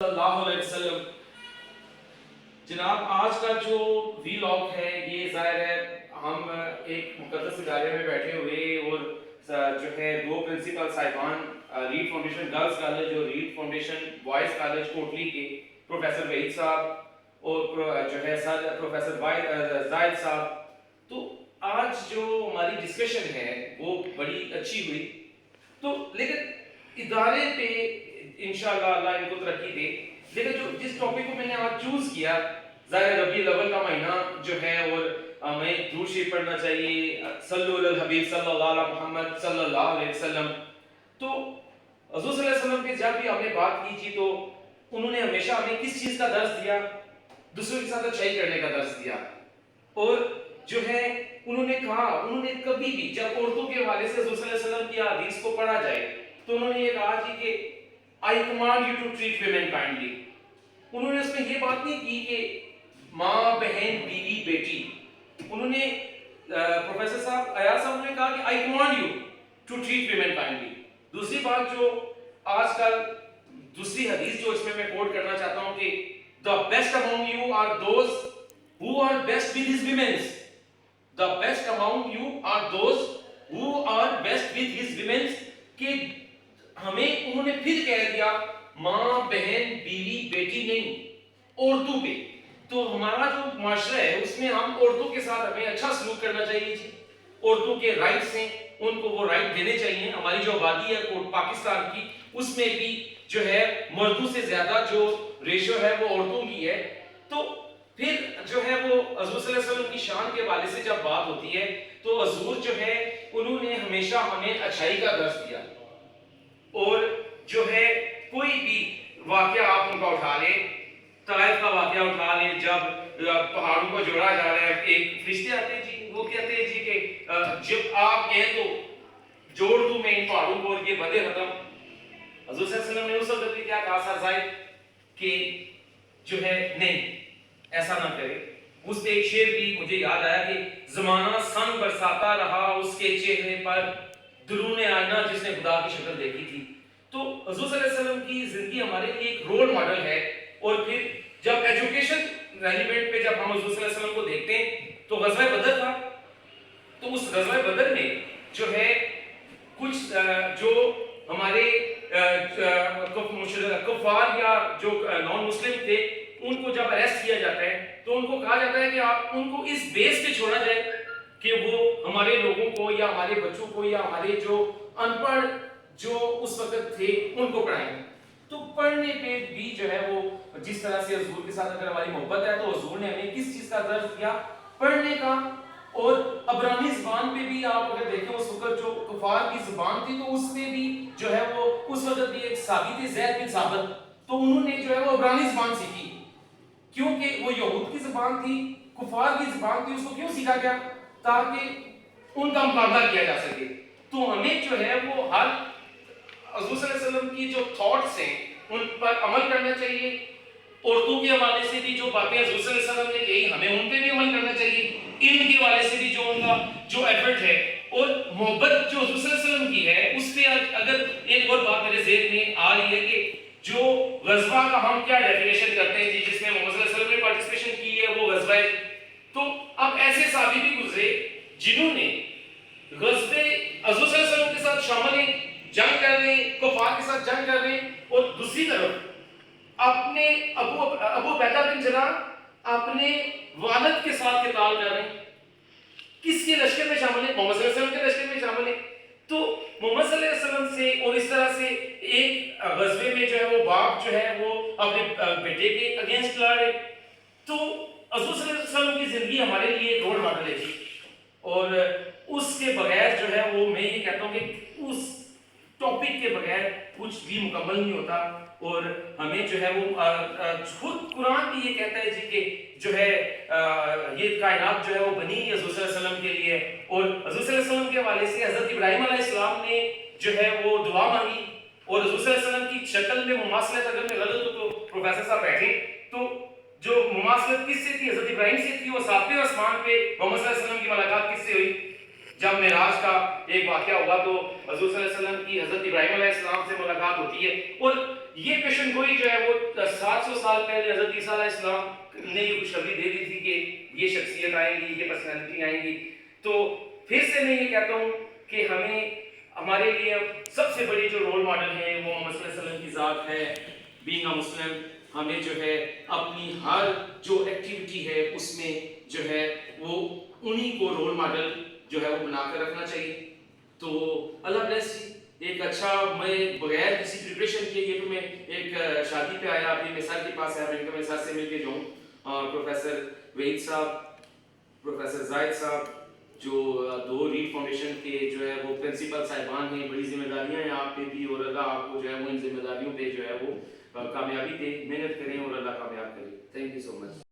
صلی اللہ علیہ وسلم. جناب آج کا جو ویلاگ ہے یہ ظاہر ہے ہم ایک مقدس ادارے میں بیٹھے ہوئے اور جو ہے دو پرنسپل صاحبان ریڈ فاؤنڈیشن گرلز کالج اور Read Foundation boys college Kotli کے پروفیسر وحید صاحب اور جو ہے پروفیسر زاہد صاحب. تو آج جو ہماری ڈسکشن ہے وہ بڑی اچھی ہوئی. تو لیکن ادارے پہ انشاءاللہ اللہ ان کو ترقی دے. لیکن جس ٹاپک کو میں نے آج چوز کیا ظاہر ربیع الاول کا مہینہ جو ہے اور ہمیں درود شریف پڑھنا چاہیے صلو علی الحبیب صلی اللہ علیہ محمد صلی اللہ علیہ وسلم. تو حضور صلی اللہ علیہ وسلم کی جب بھی ہم نے بات کی تھی تو انہوں نے ہمیشہ ہمیں کس چیز کا درس دیا؟ دوسروں کے ساتھ اچھائی کرنے کا درس دیا. اور جو ہے انہوں نے کہا انہوں نے کبھی بھی جب عورتوں کے حوالے سے حضور صلی اللہ علیہ وسلم کی حدیث کو پڑھا جائے تو انہوں نے یہ کہا جی کہ I command you to treat women kindly. انہوں نے اس میں یہ بات نہیں کی کہ ماں بہن بیوی بیٹی. انہوں نے پروفیسر صاحب ایاز صاحب نے کہا کہ I command you to treat women kindly. دوسری بات جو آج کل دوسری حدیث جو اس میں کوٹ کرنا چاہتا ہوں کہ the best among you are those who are best with his women. The best among you are those who are best with his women. کہ ہمیں انہوں نے پھر کہہ دیا ماں بہن بیوی بیٹی نہیں عورتوں پہ. تو ہمارا جو معاشرہ ہے اس میں ہم عورتوں کے ساتھ ہمیں اچھا سلوک کرنا چاہیے جی. عورتوں کے رائٹس ہیں ان کو وہ رائٹ دینے چاہیے. ہماری جو آبادی ہے پاکستان کی اس میں بھی جو ہے مردوں سے زیادہ جو ریشو ہے وہ عورتوں کی ہے. تو پھر جو ہے وہ حضور صلی اللہ علیہ وسلم کی شان کے حوالے سے جب بات ہوتی ہے تو حضور جو ہے انہوں نے ہمیشہ ہمیں اچھائی کا درس دیا. اور جو ہے کوئی بھی واقعہ آپ ان کا اٹھا لیں, طائف کا واقعہ اٹھا لیں جب پہاڑوں کو جوڑا جا رہا ہے, ایک فرشتے آتے ہیں جی وہ کہتے ہیں جی کہ جب آپ کہیں تو جوڑ دوں میں ان پہاڑوں کو اور یہ بدے ختم. حضور صلی اللہ علیہ وسلم نے اس وقت بھی کیا کہا سر زائد کہ جو ہے نہیں ایسا نہ کرے. اس پہ ایک شعر بھی مجھے یاد آیا کہ زمانہ سن برساتا رہا اس کے چہرے پر درون آئینہ جس نے خدا کی شکل دیکھی تھی. تو حضور صلی اللہ علیہ وسلم کی زندگی ہمارے لیے ایک رول ماڈل ہے. اور پھر جب ایجوکیشن ریلیونٹ پہ جب ہم حضور صلی اللہ علیہ وسلم کو دیکھتے ہیں تو غزوہ بدر تھا. تو اس غزوہ بدر میں جو ہے کچھ جو ہمارے کفار یا جو نان مسلم تھے ان کو جب اریسٹ کیا جاتا ہے تو ان کو کہا جاتا ہے کہ آپ ان کو اس بیس پہ چھوڑا جائے کہ وہ ہمارے لوگوں کو یا ہمارے بچوں کو یا ہمارے جو ان پڑھ جو اس وقت تھے ان کو پڑھائیں. تو پڑھنے پہ بھی جو ہے وہ جس طرح سے حضور کے ساتھ اگر ہماری محبت ہے تو حضور نے ہمیں کس چیز کا درس دیا پڑھنے کا. اور عبرانی زبان پہ بھی آپ اگر دیکھیں اس وقت جو کفار کی زبان تھی تو اس پہ بھی جو ہے وہ اس وقت بھی ایک صحابی تھے زید بن ثابت, تو انہوں نے جو ہے وہ عبرانی زبان سیکھی کیونکہ وہ یہود کی زبان تھی کفار کی زبان تھی. اس کو کیوں سیکھا گیا؟ تاکہ ان کا مقابلہ کیا جا سکے. تو ہمیں جو ہے وہ ہر حضور صلی اللہ علیہ وسلم کی جو تھاٹس ہیں ان پر عمل کرنا چاہیے. عورتوں کے حوالے سے بھی جو باتیں حضور صلی اللہ علیہ وسلم نے کہی ہمیں ان پہ بھی عمل کرنا چاہیے. علم کے حوالے سے بھی جو ان کا جو ایفرٹ ہے اور محبت جو حضور صلی اللہ علیہ وسلم کی ہے اس پہ اگر ایک اور بات میرے ذہن میں آ رہی ہے کہ جو غزوہ کا ہم کیا ڈیفینیشن کرتے ہیں جی جس میں محمد صلی اللہ علیہ وسلم نے پارٹیسپیشن کی ہے وہ غزوہ ہے. تو اب ایسے صحابی بھی گزرے جنہوں نے غزوے حضور صلی اللہ علیہ وسلم کے ساتھ شامل ہیں, جنگ کر رہے ہیں, کفار کے ساتھ جنگ کر رہے ہیں, اور دوسری طرف اپنے ابو عبیدہ بن جراح اپنے والد کے ساتھ قتال کر رہے ہیں. کس کے لشکر میں شامل ہیں؟ محمد صلی اللہ علیہ وسلم کے لشکر میں شامل ہیں. تو محمد صلی اللہ علیہ وسلم سے اور اس طرح سے ایک غزوے میں جو ہے وہ باپ جو ہے وہ اپنے بیٹے کے اگینسٹ لڑ رہے. تو حضور صلی اللہ علیہ وسلم کی زندگی ہمارے لیے ایک رول ماڈل ہے جی. اور اس کے بغیر جو ہے وہ میں یہ کہتا ہوں کہ اس ٹاپک کے بغیر کچھ بھی مکمل نہیں ہوتا. اور ہمیں جو ہے وہ خود قرآن بھی یہ کہتا ہے جی کہ جو ہے یہ کائنات جو ہے وہ بنی حضور صلی اللہ علیہ وسلم کے لیے. اور حضور صلی اللہ علیہ وسلم کے حوالے سے حضرت ابراہیم علیہ السلام نے جو ہے وہ دعا مانگی اور حضور صلی اللہ علیہ وسلم کی شکل میں مماثلت اگر میں غلط ہوں تو پروفیسر صاحب بیٹھے تو جو مماثلت کس سے تھی؟ حضرت ابراہیم سے تھی. اور ساتویں آسمان پہ محمد صلی اللہ علیہ وسلم کی ملاقات کس سے ہوئی؟ جب معراج کا ایک واقعہ ہوا تو حضور صلی اللہ علیہ وسلم کی حضرت ابراہیم علیہ السلام سے ملاقات ہوتی ہے. اور یہ پیشن گوئی جو ہے وہ 700 سال پہلے حضرت عیسیٰ علیہ السلام نے یہ خوشخبری دے دی تھی کہ یہ شخصیت آئیں گی، یہ پرسنالٹی آئیں گی. تو پھر سے میں یہ کہتا ہوں کہ ہمیں ہمارے لیے سب سے بڑی جو رول ماڈل ہے وہ محمد صلی اللہ علیہ وسلم کی ذات ہے. بینگ اے مسلم ہمیں جو ہے اپنی ہر جو ایکٹیویٹی ہے اس میں جو ہے وہ انہی کو رول ماڈل جو ہے وہ بنا کر رکھنا چاہیے. تو اللہ بلیس یو. ایک اچھا میں بغیر کسی پریپریشن کے یہ تو میں ایک شادی پہ آیا، ابھی میں سر کے پاس آیا، میں نے کہا میں سر سے مل کے جاؤں. پروفیسر وحید صاحب، پروفیسر زاہد صاحب جو دو ریڈ فاؤنڈیشن کے جو ہے وہ پرنسپل صاحبان ہیں، بڑی ذمہ داریاں ہیں آپ پہ بھی، اور اللہ آپ کو جو ہے وہ ان ذمہ داریوں پہ جو ہے وہ کامیابی دے. محنت کریں اور اللہ کامیاب کرے. Thank you so much.